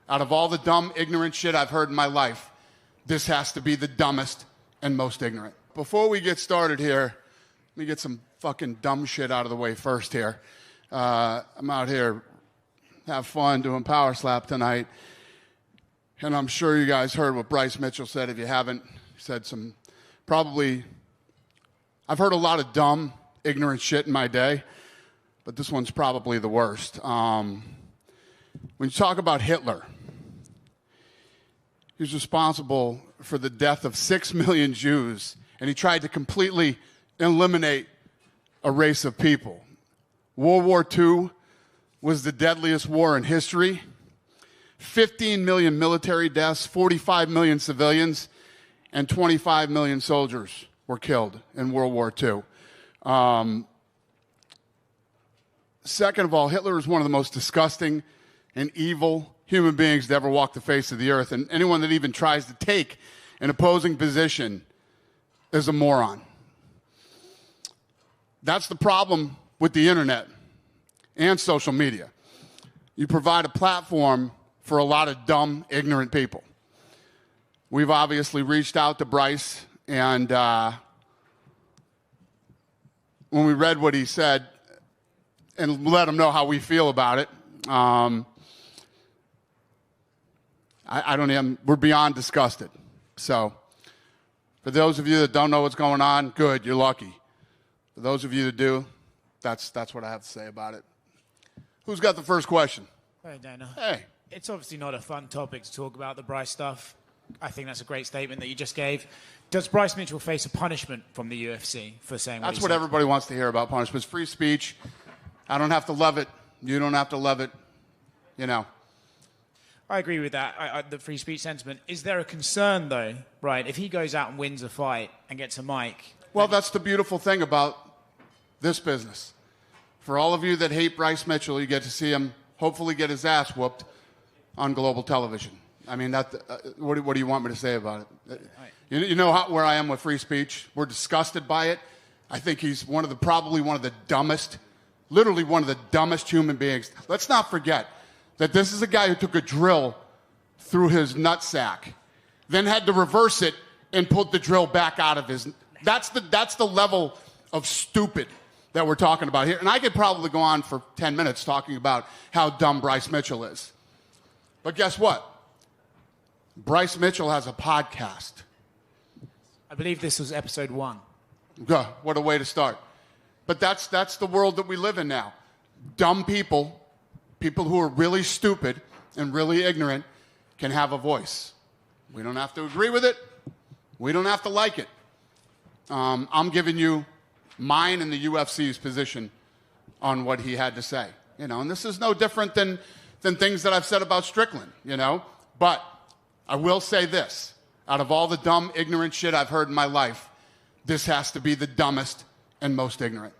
Out of all the dumb, ignorant shit I've heard in my life, this has to be the dumbest and most ignorant. Before we get started here, let me get some fucking dumb shit out of the way first here. I'm out here, have fun doing Power Slap tonight. And I'm sure you guys heard what Bryce Mitchell said. If you haven't, he said some probably, I've heard a lot of dumb, ignorant shit in my day, but this one's probably the worst. When you talk about Hitler, he was responsible for the death of 6 million Jews, and he tried to completely eliminate a race of people. World War II was the deadliest war in history. 15 million military deaths, 45 million civilians, and 25 million soldiers were killed in World War II. Second of all, Hitler is one of the most disgusting and evil human beings to ever walk the face of the earth, and anyone that even tries to take an opposing position is a moron. That's the problem with the internet and social media. You provide a platform for a lot of dumb, ignorant people. We've obviously reached out to Bryce, and when we read what he said and let him know how we feel about it, we're beyond disgusted. So, for those of you that don't know what's going on, good, you're lucky. For those of you that do, that's what I have to say about it. Who's got the first question? Hey, Dana. Hey. It's obviously not a fun topic to talk about, the Bryce stuff. I think that's a great statement that you just gave. Does Bryce Mitchell face a punishment from the UFC for saying what he said? That's what everybody wants to hear about punishments. Free speech. I don't have to love it. You don't have to love it. You know. I agree with that, the free speech sentiment. Is there a concern, though, right, if he goes out and wins a fight and gets a mic? Well, that's the beautiful thing about this business. For all of you that hate Bryce Mitchell, you get to see him hopefully get his ass whooped on global television. I mean, what do you want me to say about it? You know where I am with free speech. We're disgusted by it. I think he's probably one of the dumbest, literally one of the dumbest human beings. Let's not forget that this is a guy who took a drill through his nutsack, then had to reverse it and put the drill back out of his. That's the level of stupid that we're talking about here. And I could probably go on for 10 minutes talking about how dumb Bryce Mitchell is. But guess what? Bryce Mitchell has a podcast. I believe this was episode 1. What a way to start. But that's the world that we live in now. Dumb people who are really stupid and really ignorant, can have a voice. We don't have to agree with it. We don't have to like it. I'm giving you mine and the UFC's position on what he had to say. You know, and this is no different than things that I've said about Strickland, you know. But I will say this. Out of all the dumb, ignorant shit I've heard in my life, this has to be the dumbest and most ignorant.